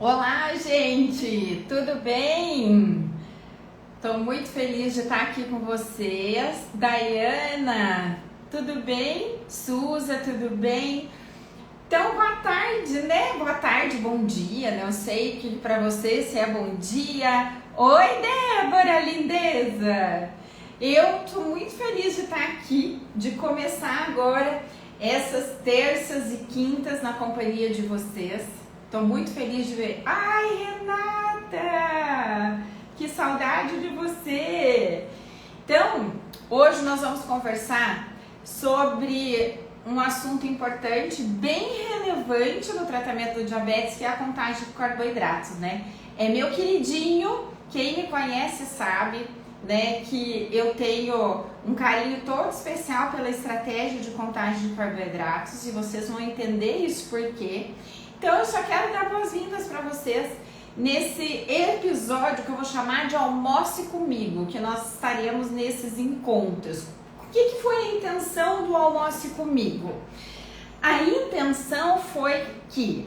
Olá, gente! Tudo bem? Estou muito feliz de estar aqui com vocês. Daiana, tudo bem? Suza, tudo bem? Então, boa tarde, né? Boa tarde, bom dia, né? Eu sei que para você se é bom dia. Oi, Débora, lindeza! Eu estou muito feliz de estar aqui, de começar agora essas terças e quintas na companhia de vocês. Estou muito feliz de ver. Ai, Renata! Que saudade de você! Então, hoje nós vamos conversar sobre um assunto importante, bem relevante no tratamento do diabetes, que é a contagem de carboidratos, né? É meu queridinho, quem me conhece sabe, né, que eu tenho um carinho todo especial pela estratégia de contagem de carboidratos e vocês vão entender isso por quê. Então eu só quero dar boas-vindas para vocês nesse episódio que eu vou chamar de Almoce Comigo, que nós estaremos nesses encontros. O que foi a intenção do Almoce Comigo? A intenção foi que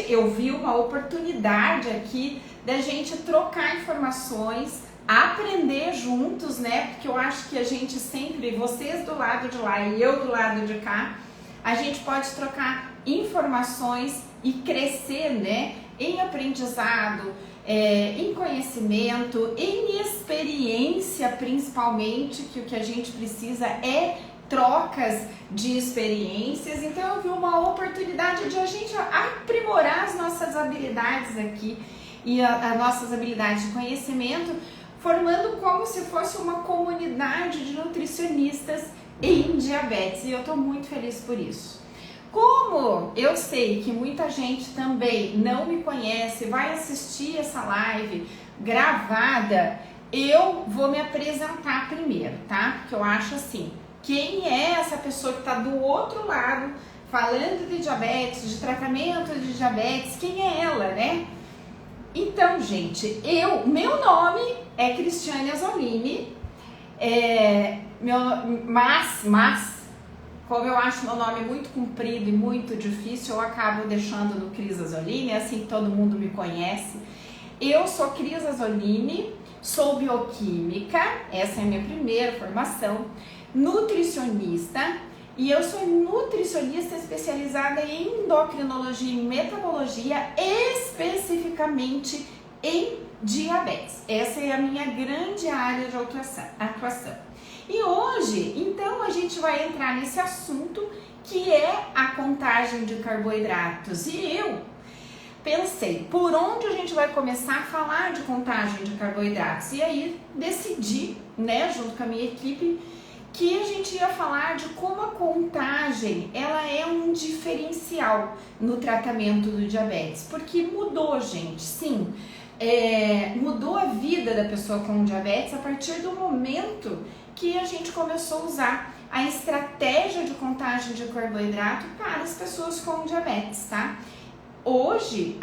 eu vi uma oportunidade aqui da gente trocar informações, aprender juntos, né? Porque eu acho que a gente sempre, vocês do lado de lá e eu do lado de cá, a gente pode trocar informações e crescer, né? Em aprendizado, em conhecimento, em experiência principalmente, que o que a gente precisa é trocas de experiências. Então eu vi uma oportunidade de a gente aprimorar as nossas habilidades aqui e as nossas habilidades de conhecimento, formando como se fosse uma comunidade de nutricionistas em diabetes, e eu estou muito feliz por isso. Como eu sei que muita gente também não me conhece, vai assistir essa live gravada, eu vou me apresentar primeiro, tá? Porque eu acho assim, quem é essa pessoa que está do outro lado falando de diabetes, de tratamento de diabetes, quem é ela, né? Então, gente, meu nome é Cristiane Azzolini, mas como eu acho meu nome muito comprido e muito difícil, eu acabo deixando no Cris Azzolini, é assim que todo mundo me conhece. Eu sou Cris Azzolini, sou bioquímica, essa é a minha primeira formação, nutricionista, e eu sou nutricionista especializada em endocrinologia e metabologia, especificamente em diabetes. Essa é a minha grande área de atuação. E hoje, então, a gente vai entrar nesse assunto que é a contagem de carboidratos. E eu pensei, por onde a gente vai começar a falar de contagem de carboidratos? E aí decidi, né, junto com a minha equipe, que a gente ia falar de como a contagem ela é um diferencial no tratamento do diabetes, porque mudou, gente, sim, mudou a vida da pessoa com diabetes a partir do momento que a gente começou a usar a estratégia de contagem de carboidrato para as pessoas com diabetes, tá? Hoje,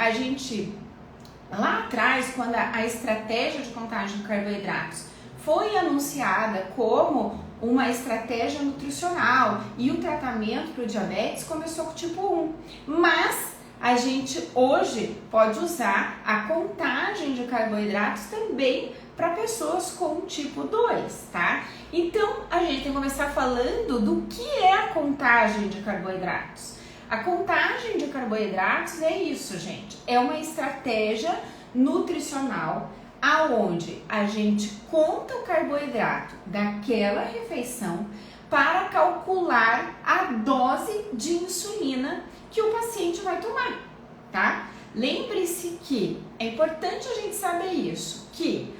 lá atrás, quando a estratégia de contagem de carboidratos foi anunciada como uma estratégia nutricional e o tratamento para o diabetes começou com tipo 1, mas a gente hoje pode usar a contagem de carboidratos também para pessoas com tipo 2, tá? Então, a gente tem que começar falando do que é a contagem de carboidratos. A contagem de carboidratos é isso, gente. É uma estratégia nutricional aonde a gente conta o carboidrato daquela refeição para calcular a dose de insulina que o paciente vai tomar, tá? Lembre-se que é importante a gente saber isso, que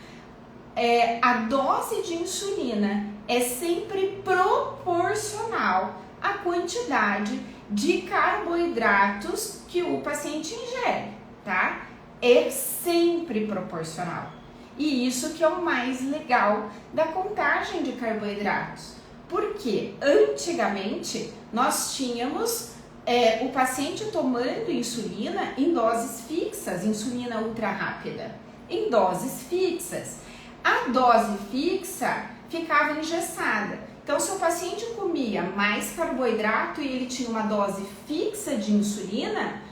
a dose de insulina é sempre proporcional à quantidade de carboidratos que o paciente ingere, tá? É sempre proporcional. E isso que é o mais legal da contagem de carboidratos. Porque antigamente nós tínhamos o paciente tomando insulina em doses fixas, insulina ultra rápida, em doses fixas. A dose fixa ficava engessada. Então, se o paciente comia mais carboidrato e ele tinha uma dose fixa de insulina,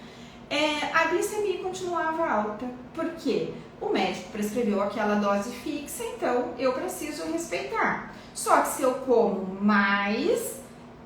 a glicemia continuava alta. Por quê? O médico prescreveu aquela dose fixa, então eu preciso respeitar. Só que se eu como mais,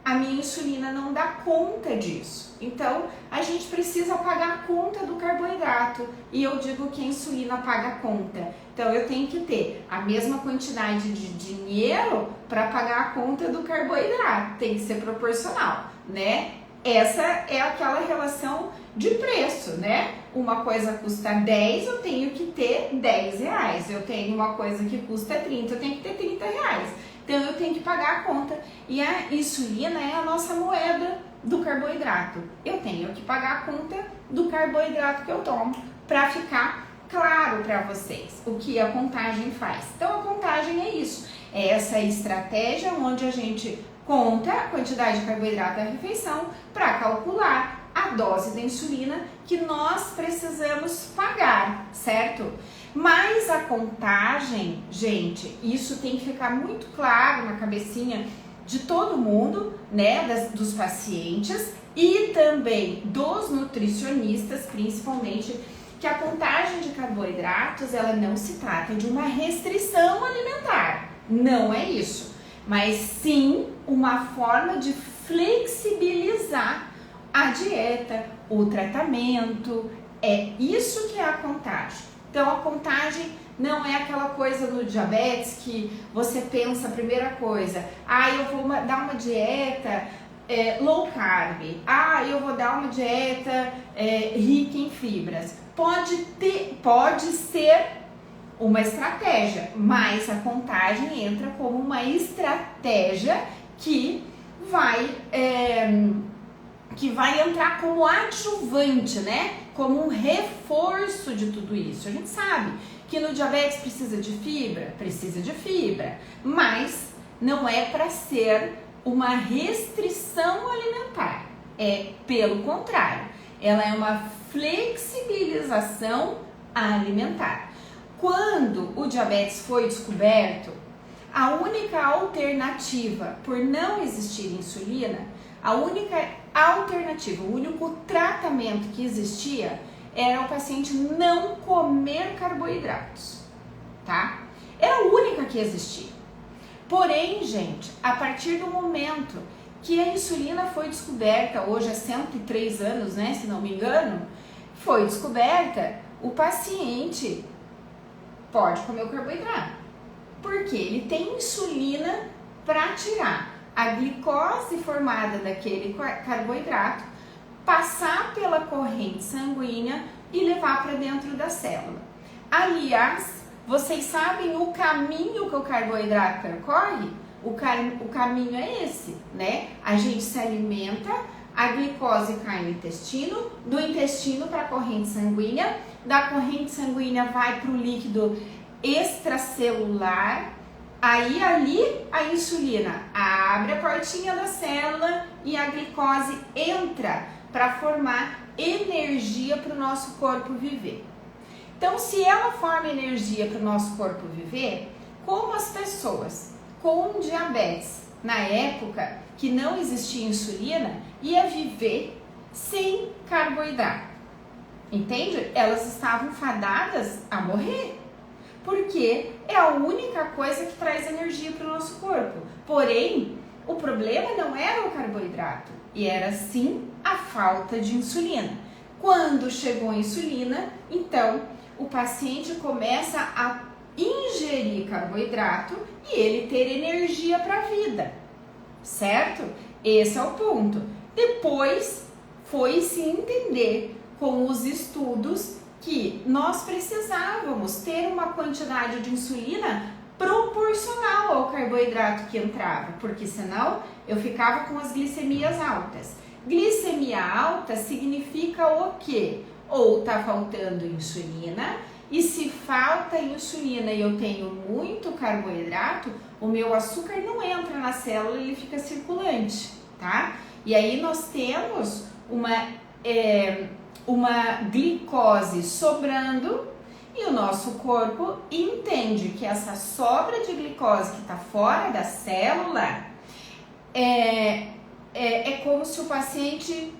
a minha insulina não dá conta disso. Então, a gente precisa pagar a conta do carboidrato. E eu digo que a insulina paga a conta. Então, eu tenho que ter a mesma quantidade de dinheiro para pagar a conta do carboidrato. Tem que ser proporcional, né? Essa é aquela relação de preço, né? Uma coisa custa 10, eu tenho que ter 10 reais. Eu tenho uma coisa que custa 30, eu tenho que ter 30 reais. Então, eu tenho que pagar a conta. E a insulina é a nossa moeda do carboidrato. Eu tenho que pagar a conta do carboidrato que eu tomo para ficar claro para vocês o que a contagem faz. Então, a contagem é isso. É essa estratégia onde a gente conta a quantidade de carboidrato da refeição para calcular a dose da insulina que nós precisamos pagar, certo? Mas a contagem, gente, isso tem que ficar muito claro na cabecinha de todo mundo, né, dos pacientes e também dos nutricionistas, principalmente, que a contagem de carboidratos, ela não se trata de uma restrição alimentar, não é isso, mas sim uma forma de flexibilizar a dieta, o tratamento, é isso que é a contagem. Então, a contagem não é aquela coisa do diabetes que você pensa, a primeira coisa, eu vou dar uma dieta low carb, eu vou dar uma dieta rica em fibras. Pode ser uma estratégia, mas a contagem entra como uma estratégia que vai entrar como adjuvante, né? Como um reforço de tudo isso. A gente sabe que no diabetes precisa de fibra, mas não é para ser uma restrição alimentar. É pelo contrário, ela é uma flexibilização alimentar. Quando o diabetes foi descoberto, a única alternativa, por não existir insulina, a única alternativa, o único tratamento que existia era o paciente não comer carboidratos, tá? Era a única que existia. Porém, gente, a partir do momento que a insulina foi descoberta, hoje há 103 anos, né, se não me engano, foi descoberta, o paciente pode comer o carboidrato, porque ele tem insulina para tirar a glicose formada daquele carboidrato, passar pela corrente sanguínea e levar para dentro da célula. Aliás, vocês sabem o caminho que o carboidrato percorre? O caminho é esse, né? A gente se alimenta, a glicose cai no intestino, do intestino para a corrente sanguínea, da corrente sanguínea vai para o líquido extracelular. Aí ali a insulina abre a portinha da célula e a glicose entra para formar energia para o nosso corpo viver. Então, se ela forma energia para o nosso corpo viver, como as pessoas com diabetes na época que não existia insulina ia viver sem carboidrato? Entende? Elas estavam fadadas a morrer. Porque é a única coisa que traz energia para o nosso corpo. Porém, o problema não era o carboidrato, e era sim a falta de insulina. Quando chegou a insulina, então o paciente começa a ingerir carboidrato e ele ter energia para a vida, certo? Esse é o ponto. Depois foi se entender com os estudos que nós precisávamos ter uma quantidade de insulina proporcional ao carboidrato que entrava, porque senão eu ficava com as glicemias altas. Glicemia alta significa o quê? Ou tá faltando insulina, e se falta insulina e eu tenho muito carboidrato, o meu açúcar não entra na célula, ele fica circulante, tá? E aí nós temos uma glicose sobrando e o nosso corpo entende que essa sobra de glicose que está fora da célula é como se o paciente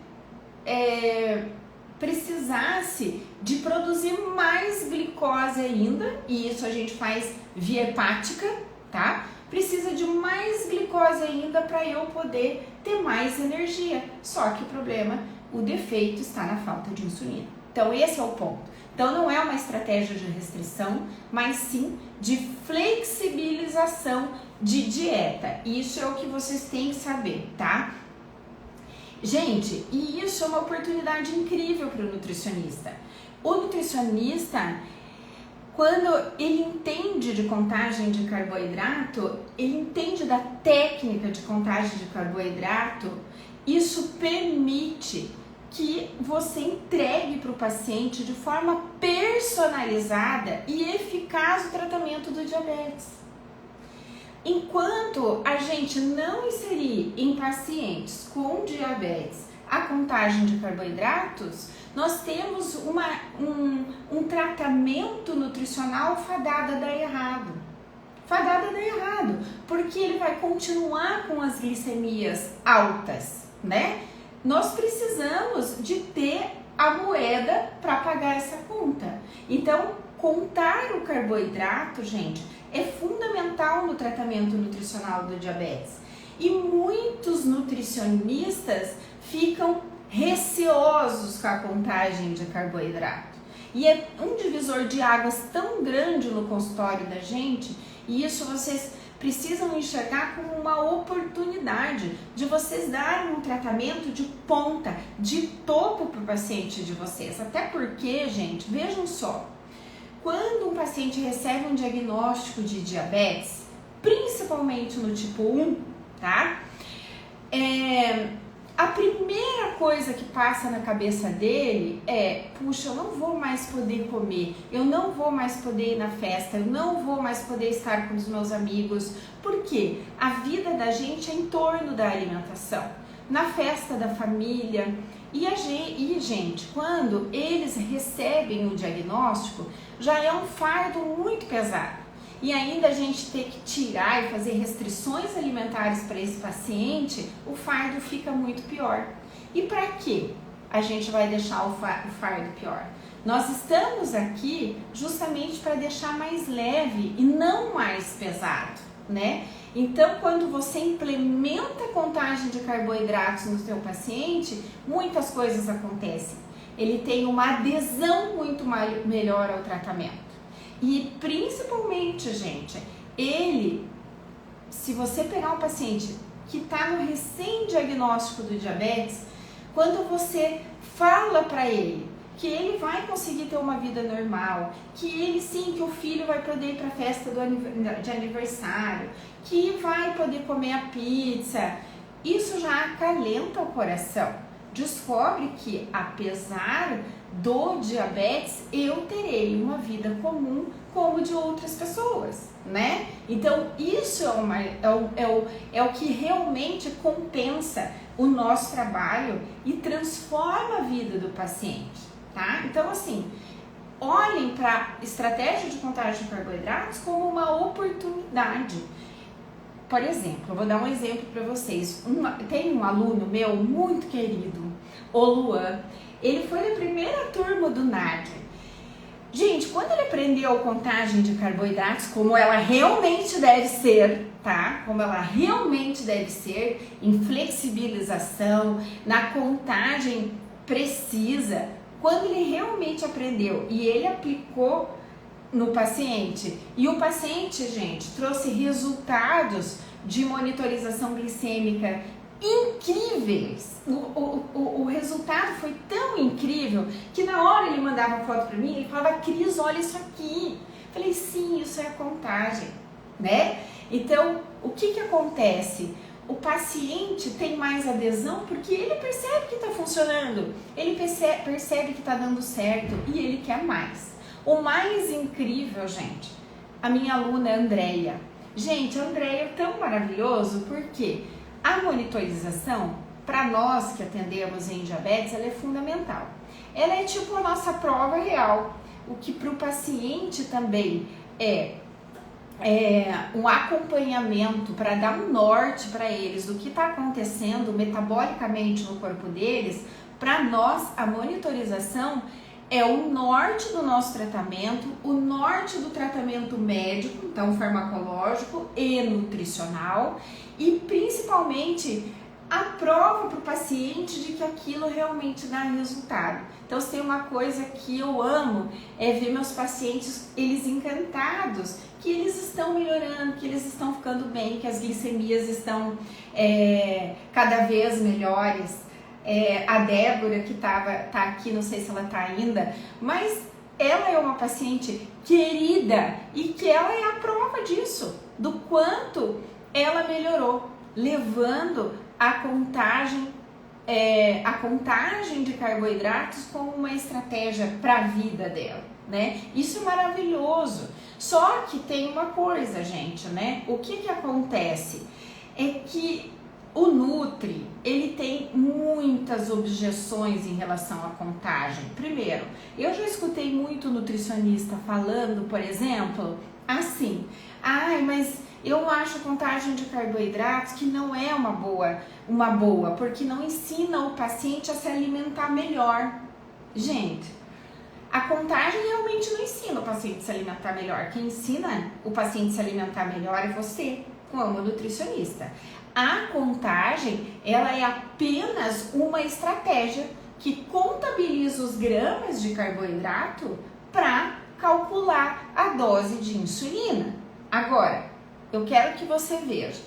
precisasse de produzir mais glicose ainda, e isso a gente faz via hepática, tá? Precisa de mais glicose ainda para eu poder ter mais energia. Só que o problema, o defeito está na falta de insulina. Então esse é o ponto. Então não é uma estratégia de restrição, mas sim de flexibilização de dieta. Isso é o que vocês têm que saber, tá? Gente, e isso é uma oportunidade incrível para o nutricionista. O nutricionista, quando ele entende de contagem de carboidrato, ele entende da técnica de contagem de carboidrato, isso permite que você entregue para o paciente de forma personalizada e eficaz o tratamento do diabetes. Enquanto a gente não inserir em pacientes com diabetes a contagem de carboidratos, nós temos um tratamento nutricional fadado a dar errado. Fadado a dar errado, porque ele vai continuar com as glicemias altas, né? Nós precisamos de ter a moeda para pagar essa conta. Então, contar o carboidrato, gente, é fundamental no tratamento nutricional do diabetes. E muitos nutricionistas ficam receosos com a contagem de carboidrato. E é um divisor de águas tão grande no consultório da gente, e isso vocês precisam enxergar como uma oportunidade de vocês darem um tratamento de ponta, de topo para o paciente de vocês. Até porque, gente, vejam só, quando um paciente recebe um diagnóstico de diabetes, principalmente no tipo 1, tá? A primeira coisa que passa na cabeça dele é: puxa, eu não vou mais poder comer, eu não vou mais poder ir na festa, eu não vou mais poder estar com os meus amigos. Por quê? A vida da gente é em torno da alimentação, na festa da família. E gente, quando eles recebem o diagnóstico, já é um fardo muito pesado. E ainda a gente ter que tirar e fazer restrições alimentares para esse paciente, o fardo fica muito pior. E para que a gente vai deixar o fardo pior? Nós estamos aqui justamente para deixar mais leve e não mais pesado, né? Então, quando você implementa a contagem de carboidratos no seu paciente, muitas coisas acontecem. Ele tem uma adesão muito melhor ao tratamento. E principalmente, gente, se você pegar um paciente que está no recém-diagnóstico do diabetes, quando você fala para ele que ele vai conseguir ter uma vida normal, que ele sim, que o filho vai poder ir para a festa de aniversário, que vai poder comer a pizza, isso já acalenta o coração. Descobre que, apesar do diabetes, eu terei uma vida comum como de outras pessoas, né? Então, isso é o que realmente compensa o nosso trabalho e transforma a vida do paciente, tá? Então, assim, olhem para a estratégia de contagem de carboidratos como uma oportunidade. Por exemplo, eu vou dar um exemplo para vocês. Tem um aluno meu muito querido, o Luan. Ele foi da primeira turma do NAD. Gente, quando ele aprendeu a contagem de carboidratos, como ela realmente deve ser, tá? Como ela realmente deve ser, em flexibilização, na contagem precisa, quando ele realmente aprendeu e ele aplicou no paciente, e o paciente, gente, trouxe resultados de monitorização glicêmica incríveis. O resultado foi tão incrível que na hora ele mandava foto para mim, ele falava: Cris, olha isso aqui. Eu falei: sim, isso é a contagem, né? Então, o que acontece? O paciente tem mais adesão porque ele percebe que está funcionando, ele percebe que está dando certo e ele quer mais. O mais incrível, gente, a minha aluna Andréia. Gente, a Andréia é tão maravilhoso porque a monitorização, para nós que atendemos em diabetes, ela é fundamental. Ela é tipo a nossa prova real. O que para o paciente também é um acompanhamento para dar um norte para eles do que está acontecendo metabolicamente no corpo deles. Para nós, a monitorização é o norte do nosso tratamento, o norte do tratamento médico, então farmacológico e nutricional, e principalmente a prova para o paciente de que aquilo realmente dá resultado. Então, se tem uma coisa que eu amo é ver meus pacientes, eles encantados, que eles estão melhorando, que eles estão ficando bem, que as glicemias estão cada vez melhores. A Débora, que tá aqui, não sei se ela tá ainda, mas ela é uma paciente querida e que ela é a prova disso, do quanto ela melhorou, levando a contagem de carboidratos como uma estratégia para a vida dela, né? Isso é maravilhoso. Só que tem uma coisa, gente, né? O que acontece é que o Nutri, ele tem muitas objeções em relação à contagem. Primeiro, eu já escutei muito nutricionista falando, por exemplo, assim: mas eu acho a contagem de carboidratos que não é uma boa, porque não ensina o paciente a se alimentar melhor. Gente, a contagem realmente não ensina o paciente a se alimentar melhor. Quem ensina o paciente a se alimentar melhor é você, como nutricionista. A contagem, ela é apenas uma estratégia que contabiliza os gramas de carboidrato para calcular a dose de insulina. Agora, eu quero que você veja,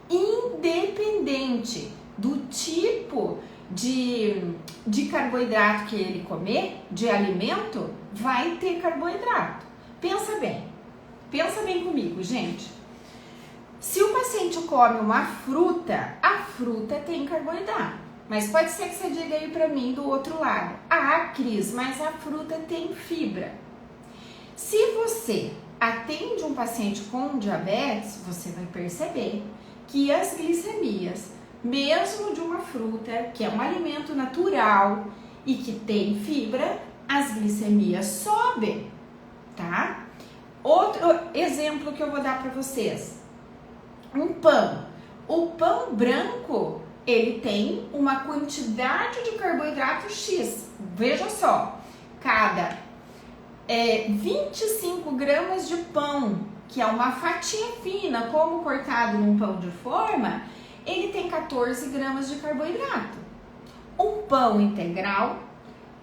independente do tipo de carboidrato que ele comer, de alimento, vai ter carboidrato. Pensa bem comigo, gente. Se o paciente come uma fruta, a fruta tem carboidrato. Mas pode ser que você diga aí pra mim do outro lado: Cris, mas a fruta tem fibra. Se você atende um paciente com diabetes, você vai perceber que as glicemias, mesmo de uma fruta, que é um alimento natural e que tem fibra, as glicemias sobem, tá? Outro exemplo que eu vou dar para vocês: um pão. O pão branco, ele tem uma quantidade de carboidrato X. Veja só, cada 25 gramas de pão, que é uma fatia fina, como cortado num pão de forma, ele tem 14 gramas de carboidrato. Um pão integral,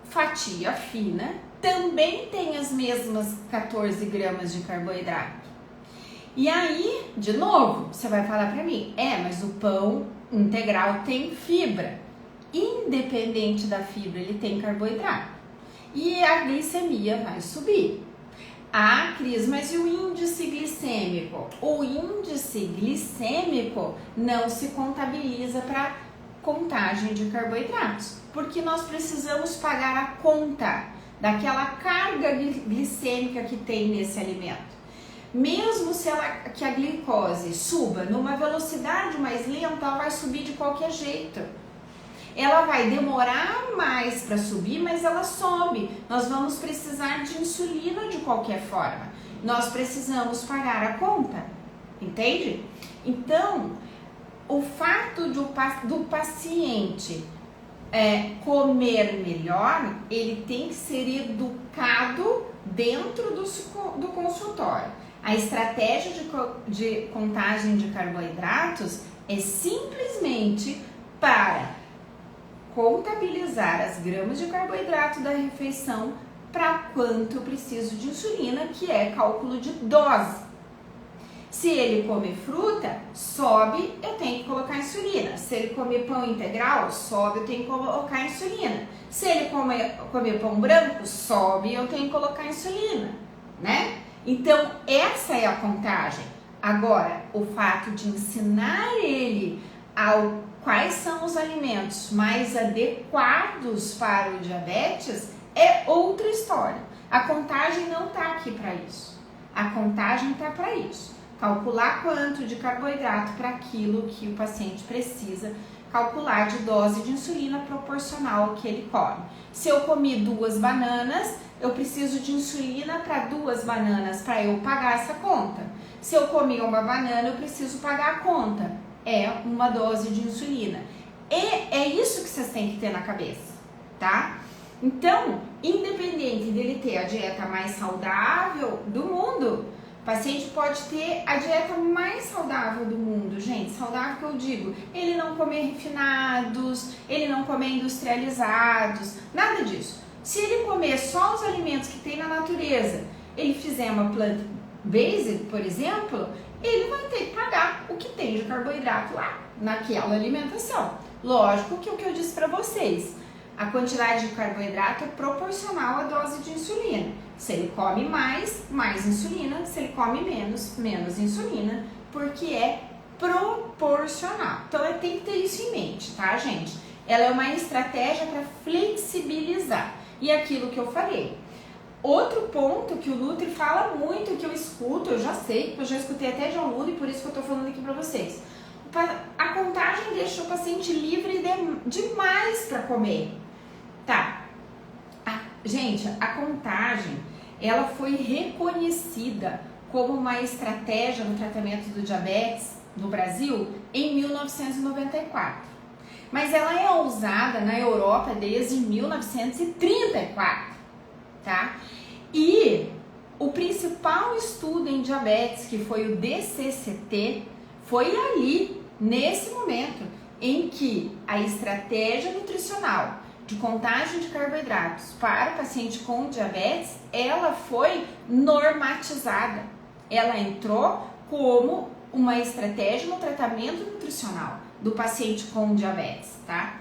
fatia fina, também tem as mesmas 14 gramas de carboidrato. E aí, de novo, você vai falar para mim: mas o pão integral tem fibra. Independente da fibra, ele tem carboidrato. E a glicemia vai subir. Cris, mas e o índice glicêmico? O índice glicêmico não se contabiliza para contagem de carboidratos, porque nós precisamos pagar a conta daquela carga glicêmica que tem nesse alimento. Mesmo que a glicose suba numa velocidade mais lenta, ela vai subir de qualquer jeito. Ela vai demorar mais para subir, mas ela sobe. Nós vamos precisar de insulina de qualquer forma. Nós precisamos pagar a conta, entende? Então, o fato do paciente comer melhor, ele tem que ser educado dentro do consultório. A estratégia de contagem de carboidratos é simplesmente para contabilizar as gramas de carboidrato da refeição para quanto eu preciso de insulina, que é cálculo de dose. Se ele comer fruta, sobe, eu tenho que colocar insulina. Se ele comer pão integral, sobe, eu tenho que colocar insulina. Se ele comer pão branco, sobe, eu tenho que colocar insulina, né? Então, essa é a contagem. Agora, o fato de ensinar ele quais são os alimentos mais adequados para o diabetes é outra história. A contagem não está aqui para isso. A contagem está para isso. Calcular quanto de carboidrato para aquilo que o paciente precisa, calcular de dose de insulina proporcional ao que ele come. Se eu comi 2 bananas, eu preciso de insulina para 2 bananas para eu pagar essa conta. Se eu comi uma banana, eu preciso pagar a conta. É uma dose de insulina. E é isso que vocês têm que ter na cabeça. tá? Então, independente dele ter a dieta mais saudável do mundo, o paciente pode ter a dieta mais saudável do mundo, gente. Saudável que eu digo, ele não comer refinados, ele não comer industrializados, nada disso. Se ele comer só os alimentos que tem na natureza, ele fizer uma plant-based, por exemplo, ele vai ter que pagar o que tem de carboidrato lá, naquela alimentação. Lógico que o que eu disse para vocês, a quantidade de carboidrato é proporcional à dose de insulina. Se ele come mais, mais insulina. Se ele come menos, menos insulina, porque é proporcional. Então, tem que ter isso em mente, tá, gente? Ela é uma estratégia para flexibilizar. E aquilo que eu falei. Outro ponto que o Nutri fala muito, que eu escuto, eu já sei, eu já escutei até de um aluno e por isso que eu tô falando aqui para vocês. A contagem deixa o paciente livre demais para comer. Tá. Gente, a contagem, ela foi reconhecida como uma estratégia no tratamento do diabetes no Brasil em 1994. Mas ela é usada na Europa desde 1934, tá? E o principal estudo em diabetes, que foi o DCCT, foi ali, nesse momento, em que a estratégia nutricional de contagem de carboidratos para o paciente com diabetes, ela foi normatizada. Ela entrou como uma estratégia no tratamento nutricional do paciente com diabetes, tá?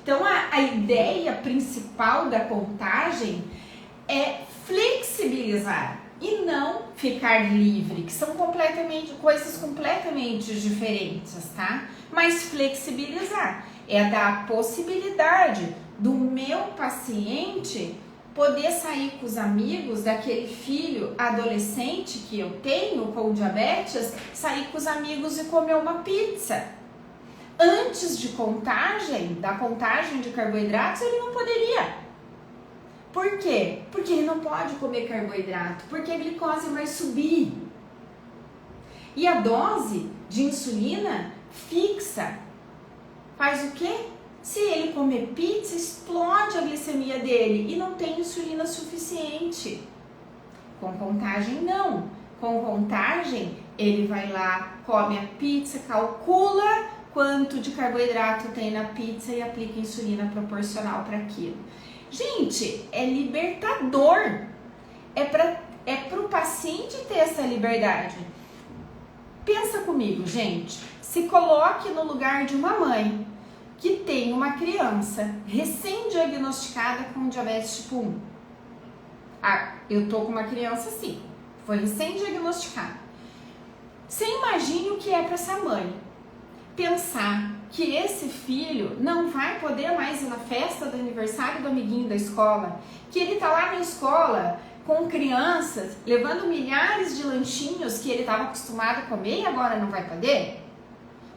Então, a ideia principal da contagem é flexibilizar e não ficar livre, que são coisas completamente diferentes, tá? Mas flexibilizar é dar a possibilidade do meu paciente poder sair com os amigos, daquele filho adolescente que eu tenho com diabetes, sair com os amigos e comer uma pizza. Antes da contagem de carboidratos, ele não poderia. Por quê? Porque ele não pode comer carboidrato, porque a glicose vai subir. E a dose de insulina fixa faz o quê? Se ele comer pizza, explode a glicemia dele e não tem insulina suficiente. Com contagem, não. Com contagem, ele vai lá, come a pizza, calcula quanto de carboidrato tem na pizza e aplica insulina proporcional para aquilo. Gente, é libertador. É para o paciente ter essa liberdade. Pensa comigo, gente. Se coloque no lugar de uma mãe que tem uma criança recém-diagnosticada com diabetes tipo 1. Eu tô com uma criança assim, foi recém-diagnosticada. Você imagine o que é para essa mãe pensar que esse filho não vai poder mais ir na festa do aniversário do amiguinho da escola, que ele tá lá na escola com crianças, levando milhares de lanchinhos que ele estava acostumado a comer e agora não vai poder?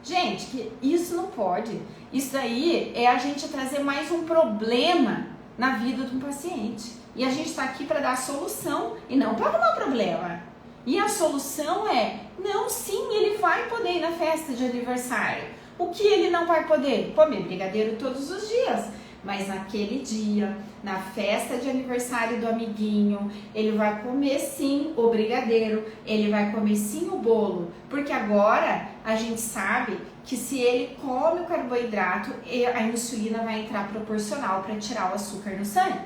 Gente, que isso não pode. Isso daí é a gente trazer mais um problema na vida de um paciente. E a gente está aqui para dar a solução e não para arrumar o problema. E a solução é, não, sim, ele vai poder ir na festa de aniversário. O que ele não vai poder? Comer brigadeiro todos os dias. Mas naquele dia, na festa de aniversário do amiguinho, ele vai comer sim o brigadeiro, ele vai comer sim o bolo, porque agora a gente sabe que se ele come o carboidrato, a insulina vai entrar proporcional para tirar o açúcar no sangue,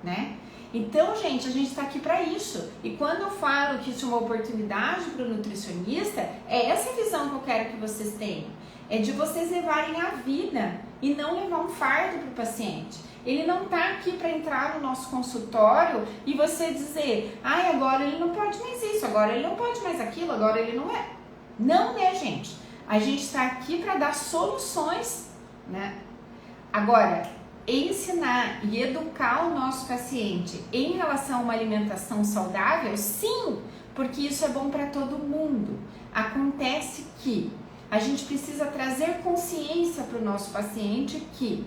né? Então, gente, a gente está aqui para isso. E quando eu falo que isso é uma oportunidade para o nutricionista, é essa visão que eu quero que vocês tenham. É de vocês levarem a vida e não levar um fardo para o paciente. Ele não está aqui para entrar no nosso consultório e você dizer, agora ele não pode mais isso, agora ele não pode mais aquilo, agora ele não é. Não, né, gente? A gente está aqui para dar soluções, né? Agora, ensinar e educar o nosso paciente em relação a uma alimentação saudável, sim, porque isso é bom para todo mundo. Acontece que a gente precisa trazer consciência para o nosso paciente que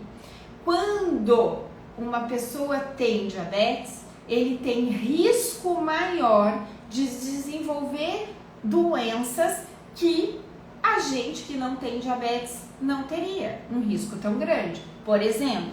quando uma pessoa tem diabetes, ele tem risco maior de desenvolver doenças que a gente que não tem diabetes não teria um risco tão grande. Por exemplo,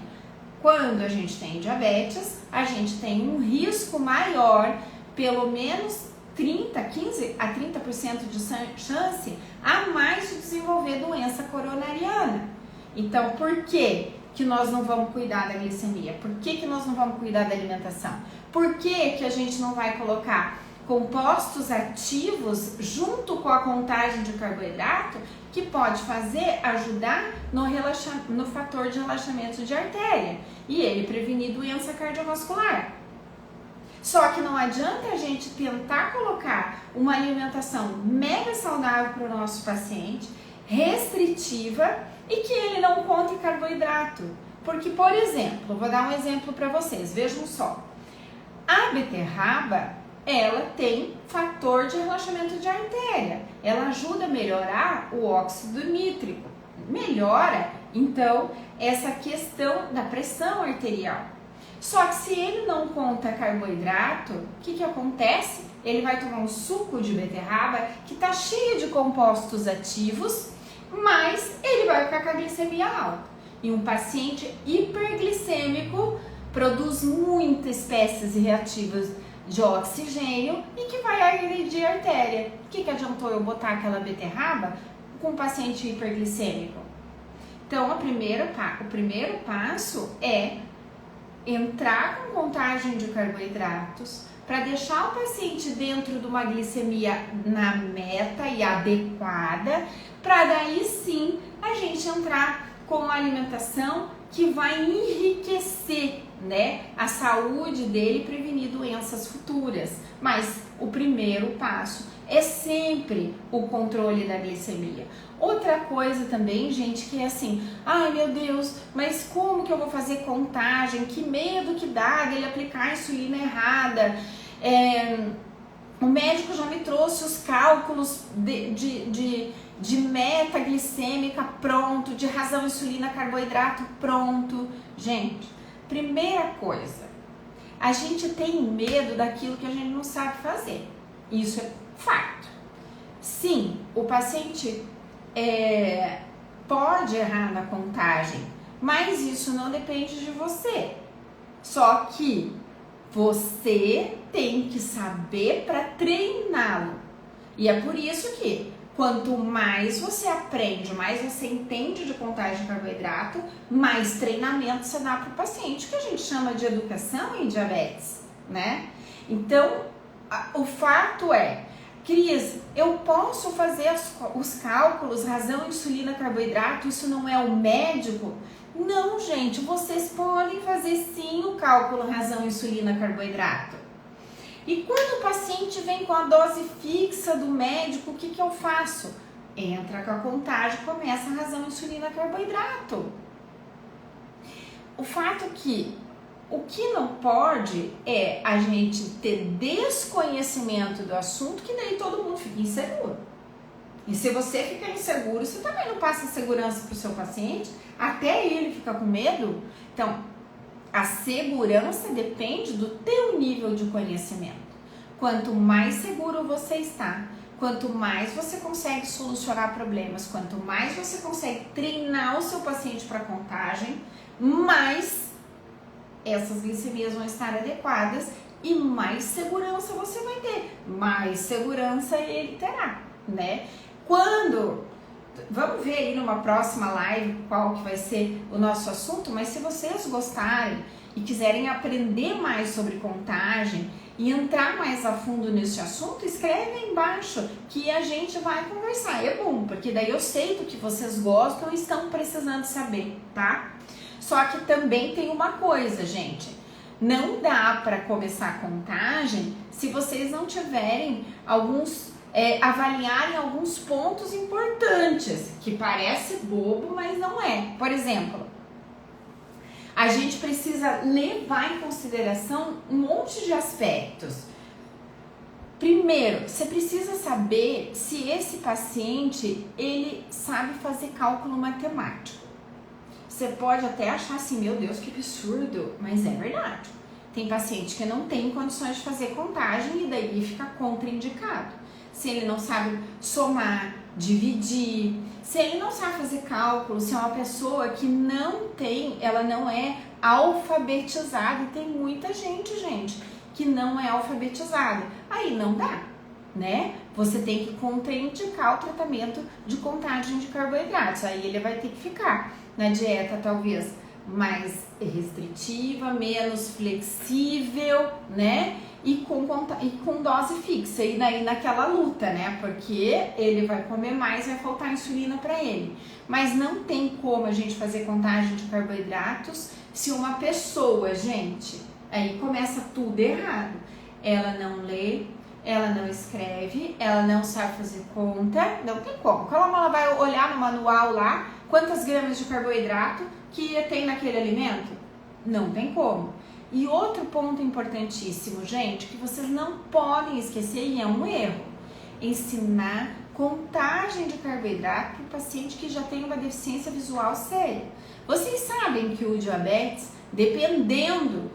Quando a gente tem diabetes, a gente tem um risco maior, pelo menos 15 a 30% de chance a mais de desenvolver doença coronariana. Então, por que nós não vamos cuidar da glicemia? Por que nós não vamos cuidar da alimentação? Por que a gente não vai colocar compostos ativos junto com a contagem de carboidrato que pode ajudar no fator de relaxamento de artéria e ele prevenir doença cardiovascular? Só que não adianta a gente tentar colocar uma alimentação mega saudável para o nosso paciente, restritiva, e que ele não conte carboidrato. Porque, por exemplo, vou dar um exemplo para vocês, vejam só. A beterraba, ela tem fator de relaxamento de artéria. Ela ajuda a melhorar o óxido nítrico. Melhora, então, essa questão da pressão arterial. Só que se ele não conta carboidrato, o que acontece? Ele vai tomar um suco de beterraba que está cheio de compostos ativos, mas ele vai ficar com a glicemia alta. E um paciente hiperglicêmico produz muitas espécies reativas de oxigênio e que vai agredir a artéria. O que adiantou eu botar aquela beterraba com um paciente hiperglicêmico? Então, o primeiro passo é entrar com contagem de carboidratos para deixar o paciente dentro de uma glicemia na meta e adequada, para daí sim a gente entrar com uma alimentação que vai enriquecer, né, a saúde dele e prevenir doenças futuras. Mas o primeiro passo é sempre o controle da glicemia. Outra coisa também, gente, que é assim, ai meu Deus, mas como que eu vou fazer contagem? Que medo que dá dele aplicar a insulina errada. O médico já me trouxe os cálculos de meta glicêmica pronto, de razão insulina carboidrato pronto. Gente, primeira coisa, a gente tem medo daquilo que a gente não sabe fazer. Isso é fato. Sim, o paciente pode errar na contagem, mas isso não depende de você. Só que você tem que saber para treiná-lo. E é por isso que quanto mais você aprende, mais você entende de contagem de carboidrato, mais treinamento você dá para o paciente, que a gente chama de educação em diabetes, né? Então, o fato é, Cris, eu posso fazer os cálculos, razão, insulina, carboidrato, isso não é o médico? Não, gente, vocês podem fazer sim o cálculo, razão, insulina, carboidrato. E quando o paciente vem com a dose fixa do médico, o que eu faço? Entra com a contagem, começa a razão, insulina, carboidrato. O fato que o que não pode é a gente ter desconhecimento do assunto, que daí todo mundo fica inseguro. E se você fica inseguro, você também não passa segurança para o seu paciente, até ele fica com medo. Então, a segurança depende do teu nível de conhecimento. Quanto mais seguro você está, quanto mais você consegue solucionar problemas, quanto mais você consegue treinar o seu paciente para contagem, mais essas glicemias vão estar adequadas e mais segurança você vai ter, mais segurança ele terá, né? Vamos ver aí numa próxima live qual que vai ser o nosso assunto, mas se vocês gostarem e quiserem aprender mais sobre contagem e entrar mais a fundo nesse assunto, escreve aí embaixo que a gente vai conversar. É bom, porque daí eu sei do que vocês gostam e estão precisando saber, tá? Só que também tem uma coisa, gente, não dá para começar a contagem se vocês não tiverem avaliarem alguns pontos importantes, que parece bobo, mas não é. Por exemplo, a gente precisa levar em consideração um monte de aspectos. Primeiro, você precisa saber se esse paciente, ele sabe fazer cálculo matemático. Você pode até achar assim, meu Deus, que absurdo, mas é verdade. Tem paciente que não tem condições de fazer contagem e daí fica contraindicado. Se ele não sabe somar, dividir, Se ele não sabe fazer cálculo, se é uma pessoa que ela não é alfabetizada, e tem muita gente, que não é alfabetizada, aí não dá, né? Você tem que contraindicar o tratamento de contagem de carboidratos, aí ele vai ter que ficar na dieta talvez mais restritiva, menos flexível, né? E com dose fixa, e daí naquela luta, né? Porque ele vai comer mais, vai faltar insulina para ele. Mas não tem como a gente fazer contagem de carboidratos se uma pessoa, gente, aí começa tudo errado. Ela não lê, ela não escreve, ela não sabe fazer conta, não tem como. Como ela vai olhar no manual lá quantas gramas de carboidrato que tem naquele alimento? Não tem como. E outro ponto importantíssimo, gente, que vocês não podem esquecer, e é um erro, ensinar contagem de carboidrato para o paciente que já tem uma deficiência visual séria. Vocês sabem que o diabetes, dependendo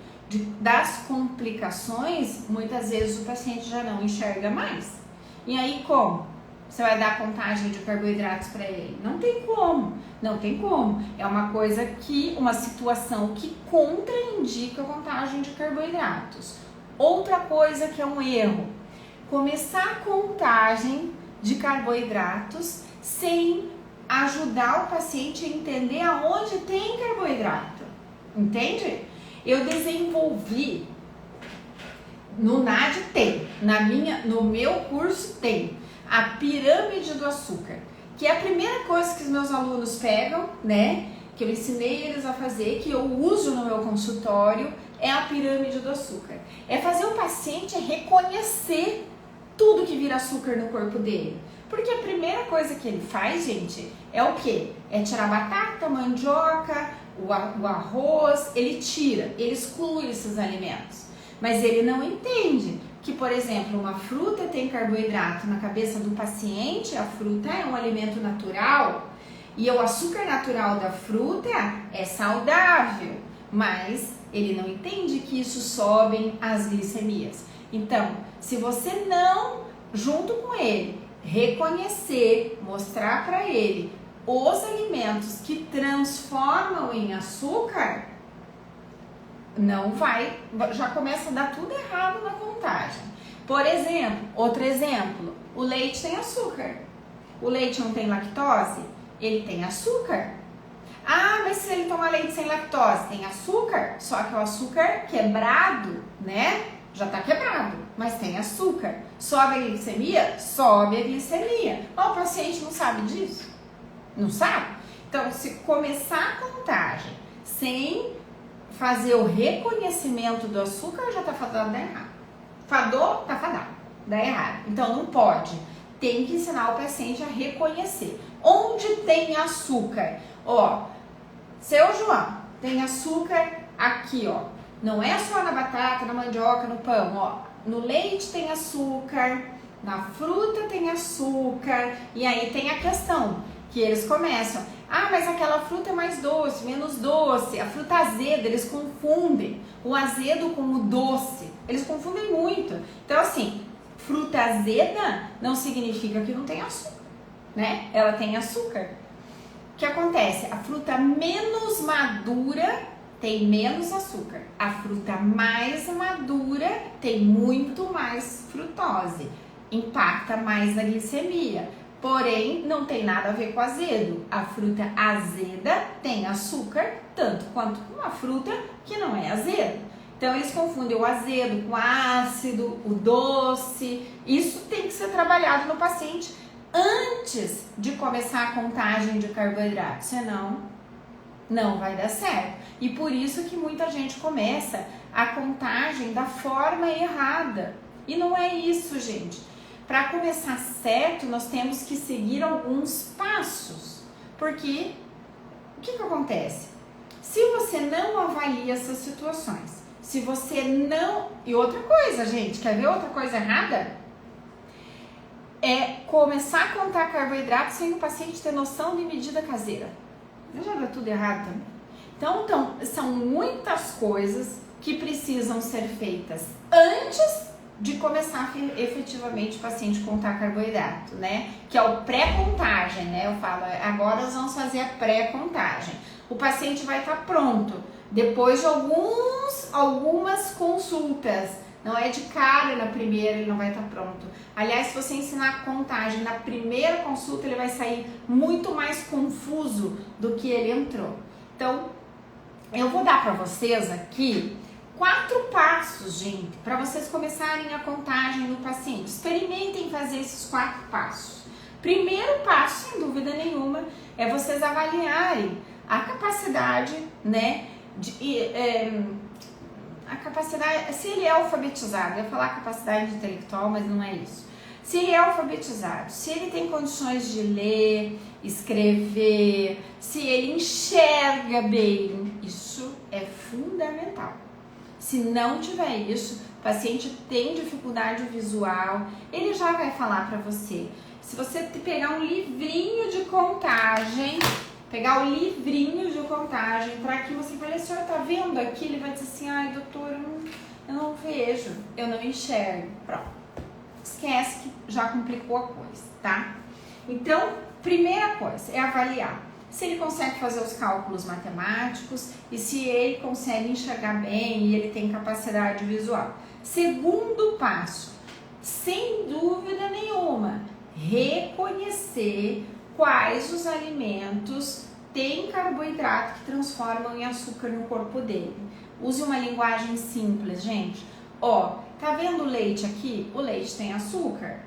das complicações, muitas vezes o paciente já não enxerga mais. E aí como? Você vai dar contagem de carboidratos para ele? Não tem como, não tem como. É uma situação que contraindica a contagem de carboidratos. Outra coisa que é um erro, começar a contagem de carboidratos sem ajudar o paciente a entender aonde tem carboidrato, entende? Eu desenvolvi, no NAD tem, no meu curso tem, a pirâmide do açúcar, que é a primeira coisa que os meus alunos pegam, né, que eu ensinei eles a fazer, que eu uso no meu consultório, é a pirâmide do açúcar. É fazer o paciente reconhecer tudo que vira açúcar no corpo dele. Porque a primeira coisa que ele faz, gente, é o quê? É tirar batata, mandioca, o arroz, ele exclui esses alimentos. Mas ele não entende que, por exemplo, uma fruta tem carboidrato. Na cabeça do paciente, a fruta é um alimento natural e o açúcar natural da fruta é saudável, mas ele não entende que isso sobe as glicemias. Então, se você não, junto com ele, reconhecer, mostrar para ele os alimentos que transformam em açúcar, não vai, já começa a dar tudo errado na contagem. Por exemplo, outro exemplo, o leite tem açúcar. O leite não tem lactose? Ele tem açúcar. Ah, mas se ele tomar leite sem lactose, tem açúcar? Só que o açúcar quebrado, né? Já tá quebrado, mas tem açúcar. Sobe a glicemia? Sobe a glicemia. Mas o paciente não sabe disso? Não sabe? Então, se começar a contagem sem fazer o reconhecimento do açúcar, já tá fadado dar errado. Fadou, tá fadado, dá errado. Então não pode. Tem que ensinar o paciente a reconhecer. Onde tem açúcar? Ó, seu João, tem açúcar aqui, ó. Não é só na batata, na mandioca, no pão, ó. No leite tem açúcar, na fruta tem açúcar. E aí tem a questão que eles começam. Ah, mas aquela fruta é mais doce, menos doce. A fruta azeda, eles confundem o azedo com o doce. Eles confundem muito. Então, assim, fruta azeda não significa que não tem açúcar, né? Ela tem açúcar. O que acontece? A fruta menos madura tem menos açúcar. A fruta mais madura tem muito mais frutose. Impacta mais na glicemia. Porém, não tem nada a ver com azedo. A fruta azeda tem açúcar, tanto quanto uma fruta que não é azeda. Então, eles confundem o azedo com ácido, o doce. Isso tem que ser trabalhado no paciente antes de começar a contagem de carboidratos. Senão, não vai dar certo. E por isso que muita gente começa a contagem da forma errada. E não é isso, gente. Para começar certo, nós temos que seguir alguns passos. Porque o que acontece? Se você não avalia essas situações, se você não... E outra coisa, gente, quer ver outra coisa errada? É começar a contar carboidratos sem o paciente ter noção de medida caseira. Já dá tudo errado também. Então, são muitas coisas que precisam ser feitas antes de começar efetivamente o paciente contar carboidrato, né? Que é o pré-contagem, né? Eu falo, agora nós vamos fazer a pré-contagem. O paciente vai estar pronto depois de algumas consultas. Não é de cara na primeira, ele não vai estar pronto. Aliás, se você ensinar a contagem na primeira consulta, ele vai sair muito mais confuso do que ele entrou. Então, eu vou dar para vocês aqui 4 passos, gente, para vocês começarem a contagem no paciente. Experimentem fazer esses 4 passos. Primeiro passo, sem dúvida nenhuma, é vocês avaliarem a capacidade, né, a capacidade, se ele é alfabetizado, eu ia falar capacidade intelectual, mas não é isso. Se ele é alfabetizado, se ele tem condições de ler, escrever, se ele enxerga bem, isso é fundamental. Se não tiver isso, o paciente tem dificuldade visual, ele já vai falar para você. Se você pegar um livrinho de contagem, pegar o livrinho de contagem, para aqui você vai, o senhor tá vendo aqui? Ele vai dizer assim, ai doutor, eu não vejo, eu não enxergo. Pronto, esquece que já complicou a coisa, tá? Então, primeira coisa é avaliar se ele consegue fazer os cálculos matemáticos e se ele consegue enxergar bem e ele tem capacidade visual. Segundo passo, sem dúvida nenhuma, reconhecer quais os alimentos têm carboidrato que transformam em açúcar no corpo dele. Use uma linguagem simples, gente. Ó, tá vendo o leite aqui? O leite tem açúcar.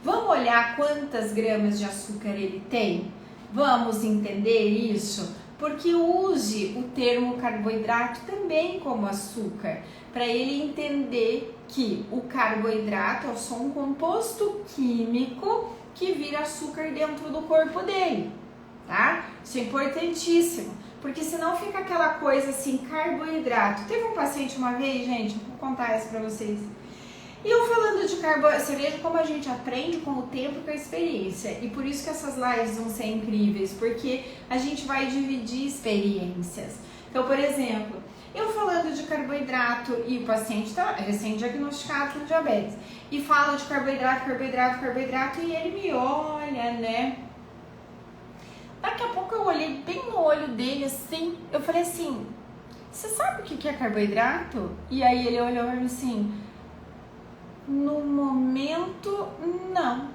Vamos olhar quantas gramas de açúcar ele tem? Vamos entender isso? Porque use o termo carboidrato também como açúcar, para ele entender que o carboidrato é só um composto químico que vira açúcar dentro do corpo dele, tá? Isso é importantíssimo, porque senão fica aquela coisa assim, carboidrato. Teve um paciente uma vez, gente, vou contar isso pra vocês. E eu falando de carboidrato, você veja como a gente aprende com o tempo e com a experiência. E por isso que essas lives vão ser incríveis, porque a gente vai dividir experiências. Então, por exemplo, eu falando de carboidrato e o paciente está recém-diagnosticado com diabetes e fala de carboidrato e ele me olha, né? Daqui a pouco eu olhei bem no olho dele assim, eu falei assim, você sabe o que é carboidrato? E aí ele olhou para mim assim, no momento, não.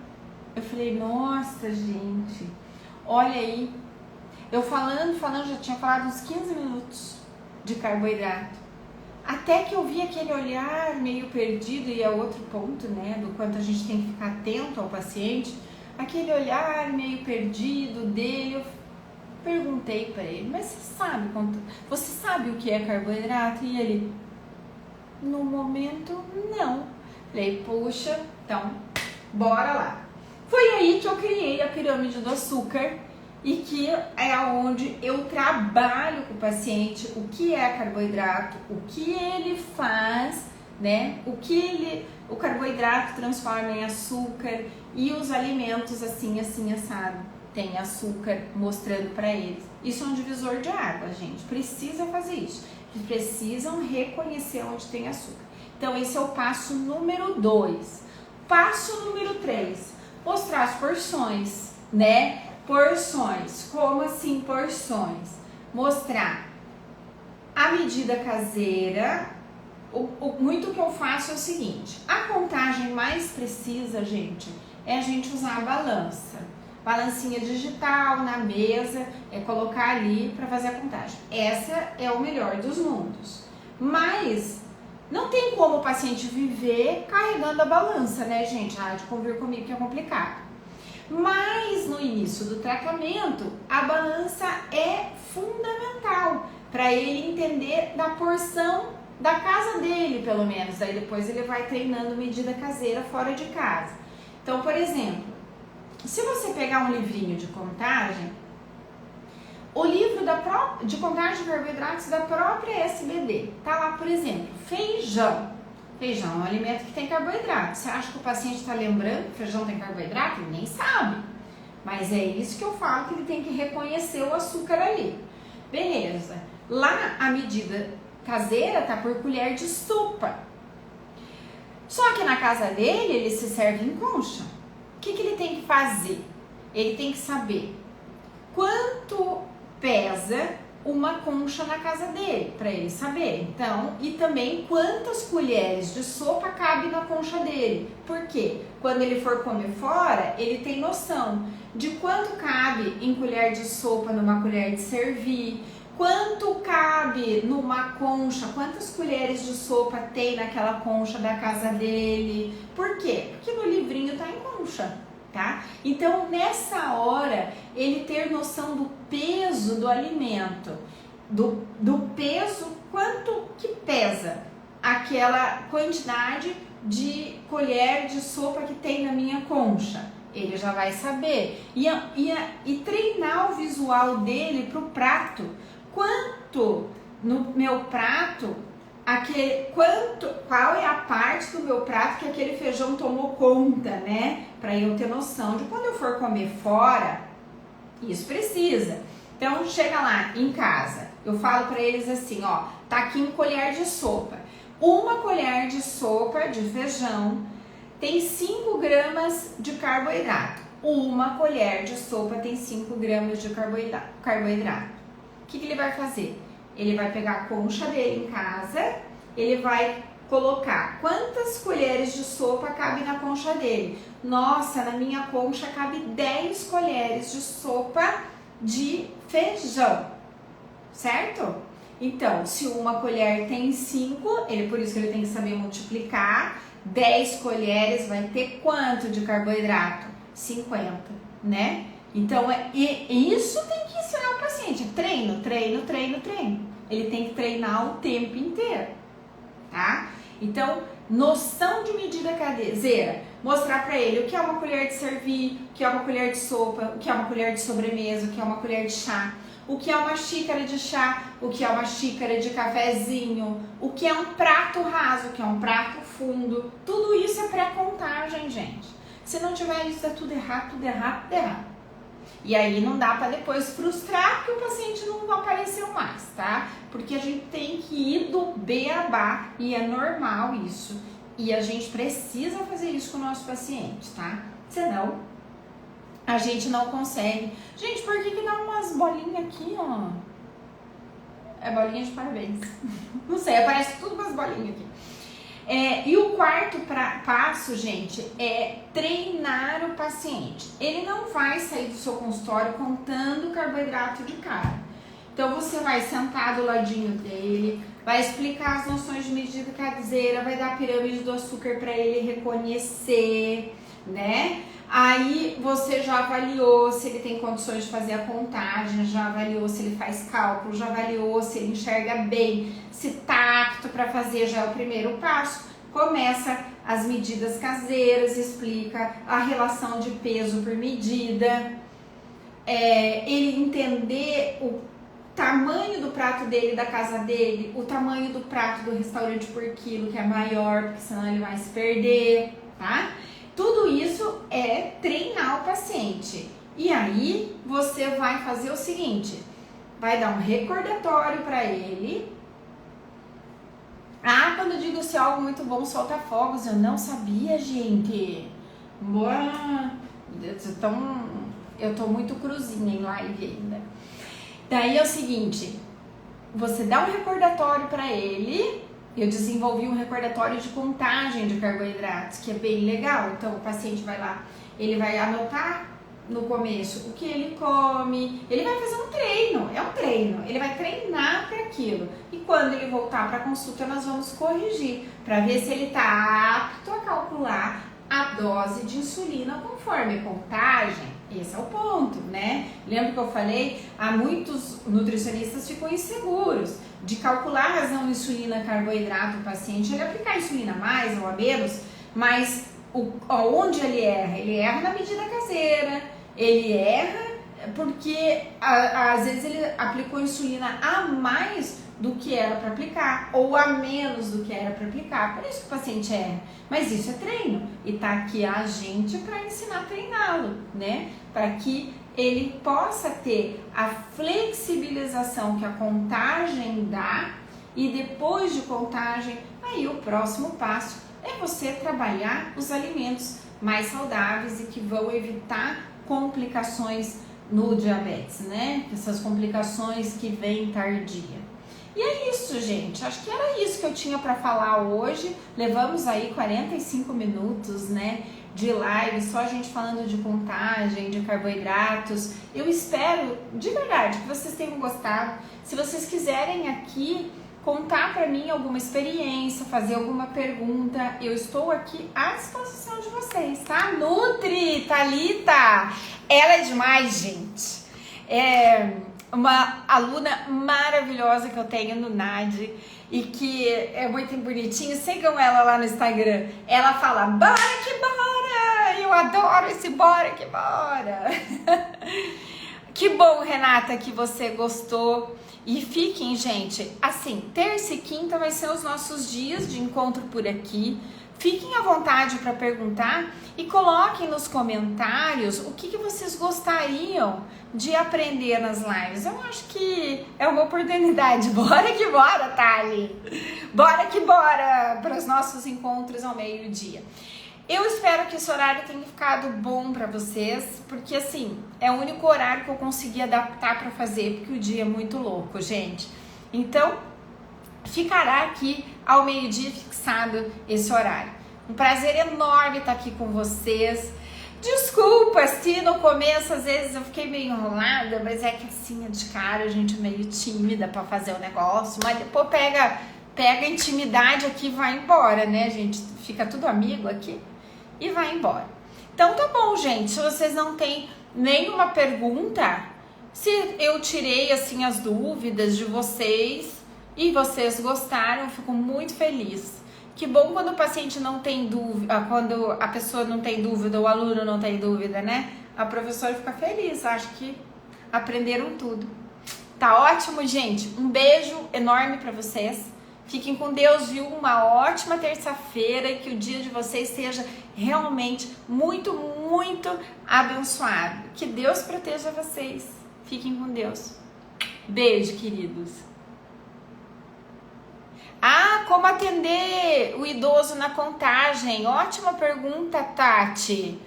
Eu falei, nossa, gente, olha aí. Eu falando, já tinha falado uns 15 minutos de carboidrato. Até que eu vi aquele olhar meio perdido, e é outro ponto, né, do quanto a gente tem que ficar atento ao paciente. Aquele olhar meio perdido dele, eu perguntei para ele, mas você sabe o que é carboidrato? E ele, no momento, não. Falei, puxa, então, bora lá. Foi aí que eu criei a pirâmide do açúcar e que é onde eu trabalho com o paciente o que é carboidrato, o que ele faz, né? O carboidrato transforma em açúcar e os alimentos assim, assado, tem açúcar mostrando para eles. Isso é um divisor de água, gente. Precisa fazer isso. Eles precisam reconhecer onde tem açúcar. Então, esse é o passo número 2. Passo número 3, mostrar as porções, né? Porções. Como assim porções? Mostrar a medida caseira. Muito que eu faço é o seguinte, a contagem mais precisa, gente, é a gente usar a balança. Balancinha digital na mesa, é colocar ali para fazer a contagem. Essa é o melhor dos mundos. Mas não tem como o paciente viver carregando a balança, né, gente? De convir comigo que é complicado. Mas no início do tratamento, a balança é fundamental para ele entender da porção da casa dele, pelo menos. Aí depois ele vai treinando medida caseira fora de casa. Então, por exemplo, se você pegar um livrinho de contagem, o livro de contagem de carboidratos da própria SBD, tá lá, por exemplo, feijão. Feijão é um alimento que tem carboidrato. Você acha que o paciente está lembrando que feijão tem carboidrato? Ele nem sabe. Mas é isso que eu falo, que ele tem que reconhecer o açúcar ali. Beleza. Lá a medida caseira tá por colher de sopa. Só que na casa dele, ele se serve em concha. O que ele tem que fazer? Ele tem que saber quanto pesa uma concha na casa dele, para ele saber. Então, e também quantas colheres de sopa cabe na concha dele. Por quê? Quando ele for comer fora, ele tem noção de quanto cabe em colher de sopa numa colher de servir, quanto cabe numa concha, quantas colheres de sopa tem naquela concha da casa dele. Por quê? Porque no livrinho tá em concha, tá? Então, nessa hora, ele ter noção do peso do alimento, do peso, quanto que pesa aquela quantidade de colher de sopa que tem na minha concha. Ele já vai saber. E treinar o visual dele pro prato. Quanto no meu prato, qual é a parte do meu prato que aquele feijão tomou conta, né? Para eu ter noção de quando eu for comer fora, isso precisa. Então, chega lá em casa, eu falo para eles assim, ó, tá aqui um colher de sopa. Uma colher de sopa de feijão tem 5 gramas de carboidrato. Uma colher de sopa tem 5 gramas de carboidrato. O que ele vai fazer? Ele vai pegar a concha dele em casa, ele vai colocar quantas colheres de sopa cabe na concha dele. Nossa, na minha concha cabe 10 colheres de sopa de feijão, certo? Então, se uma colher tem 5, por isso que ele tem que saber multiplicar, 10 colheres vai ter quanto de carboidrato? 50, né? Então, isso tem que ensinar o paciente. Treino. Ele tem que treinar o tempo inteiro, tá? Então, noção de medida caseira. Mostrar pra ele o que é uma colher de servir, o que é uma colher de sopa, o que é uma colher de sobremesa, o que é uma colher de chá, o que é uma xícara de chá, o que é uma xícara de cafezinho, o que é um prato raso, o que é um prato fundo. Tudo isso é pré-contagem, gente. Se não tiver isso, é tudo errado. E aí não dá para depois frustrar que o paciente não apareceu mais, tá? Porque a gente tem que ir do beabá e é normal isso. E a gente precisa fazer isso com o nosso paciente, tá? Senão, a gente não consegue. Gente, por que dá umas bolinhas aqui, ó? É bolinha de parabéns. Não sei, aparece tudo umas bolinhas aqui. E o quarto passo, gente, é treinar o paciente. Ele não vai sair do seu consultório contando carboidrato de cara. Então, você vai sentar do ladinho dele, vai explicar as noções de medida caseira, vai dar a pirâmide do açúcar para ele reconhecer, né? Aí, você já avaliou se ele tem condições de fazer a contagem, já avaliou se ele faz cálculo, já avaliou se ele enxerga bem, se tá apto para fazer, já é o primeiro passo. Começa as medidas caseiras, explica a relação de peso por medida, ele entender o tamanho do prato dele, da casa dele, o tamanho do prato do restaurante por quilo, que é maior, porque senão ele vai se perder, tá? Tudo isso é treinar o paciente. E aí, você vai fazer o seguinte, vai dar um recordatório para ele. Quando eu digo se é algo muito bom, solta fogos. Eu não sabia, gente. Então, eu tô muito cruzinha em live ainda. Daí é o seguinte, você dá um recordatório para ele. Eu desenvolvi um recordatório de contagem de carboidratos, que é bem legal. Então, o paciente vai lá, ele vai anotar no começo o que ele come, ele vai fazer um treino, ele vai treinar para aquilo. E quando ele voltar para a consulta, nós vamos corrigir, para ver se ele está apto a calcular a dose de insulina conforme a contagem. Esse é o ponto, né? Lembra que eu falei? Há muitos nutricionistas ficam inseguros de calcular a razão insulina carboidrato do paciente, ele aplicar insulina a mais ou a menos, mas onde ele erra? Ele erra na medida caseira, ele erra porque às vezes ele aplicou insulina a mais do que era para aplicar ou a menos do que era para aplicar, por isso que o paciente erra. Mas isso é treino e tá aqui a gente para ensinar a treiná-lo, né? Para que ele possa ter a flexibilização que a contagem dá e depois de contagem, aí o próximo passo é você trabalhar os alimentos mais saudáveis e que vão evitar complicações no diabetes, né? Essas complicações que vêm tardia. E é isso, gente. Acho que era isso que eu tinha para falar hoje. Levamos aí 45 minutos, né, de live, só a gente falando de contagem, de carboidratos. Eu espero, de verdade, que vocês tenham gostado. Se vocês quiserem aqui contar para mim alguma experiência, fazer alguma pergunta, eu estou aqui à disposição de vocês, tá? Nutri, Thalita, ela é demais, gente. Uma aluna maravilhosa que eu tenho no NAD e que é muito bonitinho. Sigam ela lá no Instagram. Ela fala, bora que bora! Eu adoro esse bora que bora! Que bom, Renata, que você gostou. E fiquem, gente, assim, terça e quinta vai ser os nossos dias de encontro por aqui. Fiquem à vontade para perguntar e coloquem nos comentários o que vocês gostariam de aprender nas lives. Eu acho que é uma oportunidade. Bora que bora, Thali! Bora que bora para os nossos encontros ao meio-dia. Eu espero que esse horário tenha ficado bom para vocês, porque assim, é o único horário que eu consegui adaptar para fazer, porque o dia é muito louco, gente. Então, ficará aqui ao meio-dia fixado esse horário. Um prazer enorme estar aqui com vocês. Desculpa se no começo às vezes eu fiquei meio enrolada, mas é que assim, de cara a gente é meio tímida para fazer o negócio, mas depois pega a intimidade aqui e vai embora, né, gente? Fica tudo amigo aqui e vai embora. Então tá bom, gente, se vocês não têm nenhuma pergunta, se eu tirei assim as dúvidas de vocês e vocês gostaram, eu fico muito feliz. Que bom quando o paciente não tem dúvida, quando a pessoa não tem dúvida, o aluno não tem dúvida, né? A professora fica feliz, acho que aprenderam tudo. Tá ótimo, gente? Um beijo enorme pra vocês. Fiquem com Deus, viu? Uma ótima terça-feira e que o dia de vocês seja realmente muito, muito abençoado. Que Deus proteja vocês. Fiquem com Deus. Beijo, queridos. Como atender o idoso na contagem? Ótima pergunta, Tati.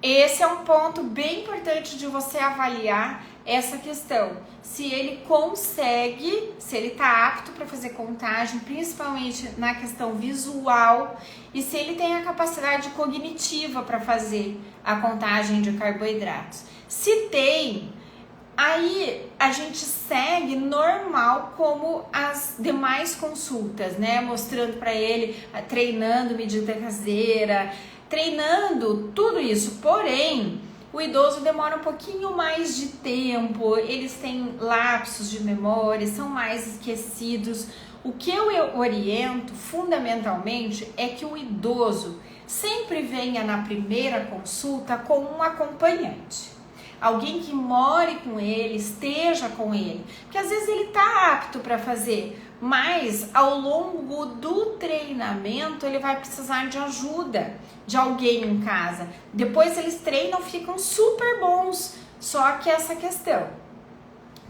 Esse é um ponto bem importante de você avaliar essa questão. Se ele consegue, se ele está apto para fazer contagem, principalmente na questão visual, e se ele tem a capacidade cognitiva para fazer a contagem de carboidratos. Se tem, aí a gente segue normal como as demais consultas, né? Mostrando para ele, treinando medida caseira, treinando tudo isso. Porém, o idoso demora um pouquinho mais de tempo, eles têm lapsos de memória, são mais esquecidos. O que eu oriento fundamentalmente é que o idoso sempre venha na primeira consulta com um acompanhante. Alguém que more com ele, esteja com ele, porque às vezes ele está apto para fazer, mas ao longo do treinamento ele vai precisar de ajuda de alguém em casa. Depois eles treinam, ficam super bons, só que essa questão,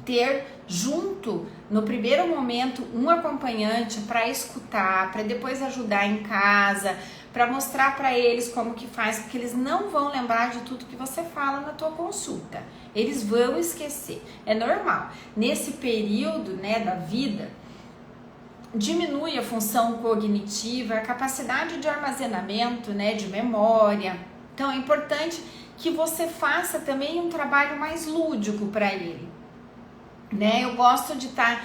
ter junto no primeiro momento um acompanhante para escutar, para depois ajudar em casa, para mostrar para eles como que faz, porque eles não vão lembrar de tudo que você fala na tua consulta. Eles vão esquecer. É normal. Nesse período, né, da vida, diminui a função cognitiva, a capacidade de armazenamento, né, de memória. Então é importante que você faça também um trabalho mais lúdico para ele. Né? Eu gosto de estar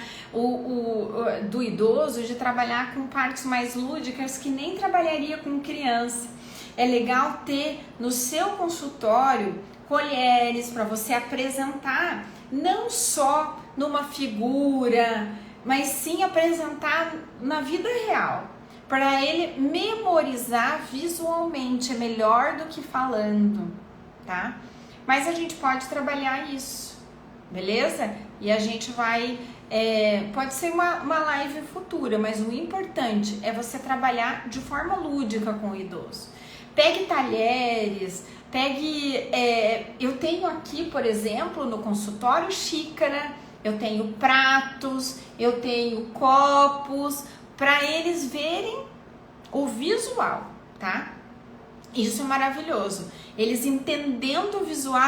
do idoso, de trabalhar com partes mais lúdicas que nem trabalharia com criança. É legal ter no seu consultório colheres para você apresentar, não só numa figura, mas sim apresentar na vida real, para ele memorizar visualmente. É melhor do que falando, tá? Mas a gente pode trabalhar isso, beleza? E a gente vai, pode ser uma live futura, mas o importante é você trabalhar de forma lúdica com o idoso. Pegue talheres, eu tenho aqui, por exemplo, no consultório xícara, eu tenho pratos, eu tenho copos, para eles verem o visual, tá? Isso é maravilhoso. Eles entendendo o visual,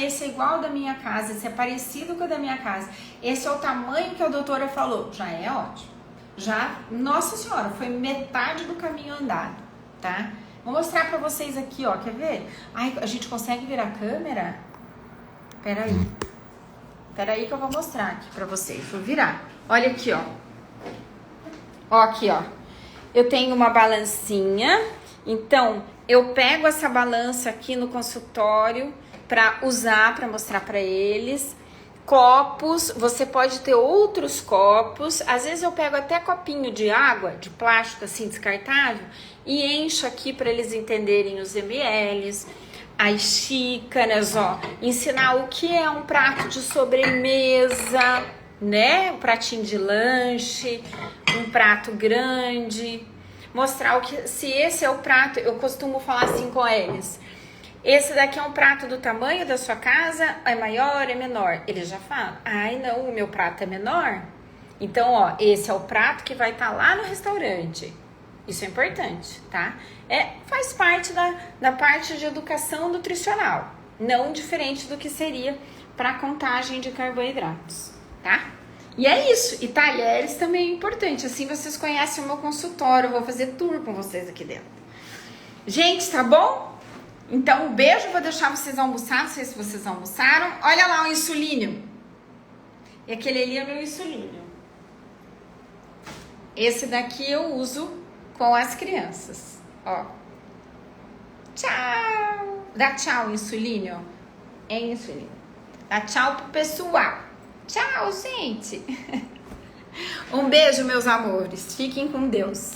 esse é igual ao da minha casa, esse é parecido com o da minha casa, esse é o tamanho que a doutora falou, já é ótimo. Já, nossa senhora, foi metade do caminho andado, tá? Vou mostrar pra vocês aqui, ó, quer ver? Ai, a gente consegue virar a câmera? Peraí que eu vou mostrar aqui pra vocês, vou virar. Olha aqui, ó. Ó, aqui, ó. Eu tenho uma balancinha, então eu pego essa balança aqui no consultório pra usar, pra mostrar pra eles. Copos, você pode ter outros copos, às vezes eu pego até copinho de água, de plástico assim, descartável, e encho aqui para eles entenderem os mls, as xícaras, ó, ensinar o que é um prato de sobremesa, né, um pratinho de lanche, um prato grande, mostrar o que, se esse é o prato, eu costumo falar assim com eles, esse daqui é um prato do tamanho da sua casa, é maior, é menor? Eles já falam, ai não, o meu prato é menor. Então, ó, esse é o prato que vai estar lá no restaurante. Isso é importante, tá? Faz parte da parte de educação nutricional, não diferente do que seria para contagem de carboidratos, tá? E é isso, e talheres também é importante, assim vocês conhecem o meu consultório, eu vou fazer tour com vocês aqui dentro. Gente, tá bom? Então, um beijo, vou deixar vocês almoçar, não sei se vocês almoçaram. Olha lá o insulínio. E aquele ali é o meu insulínio. Esse daqui eu uso com as crianças, ó. Tchau! Dá tchau, insulínio. Insulínio. Dá tchau pro pessoal. Tchau, gente! Um beijo, meus amores. Fiquem com Deus.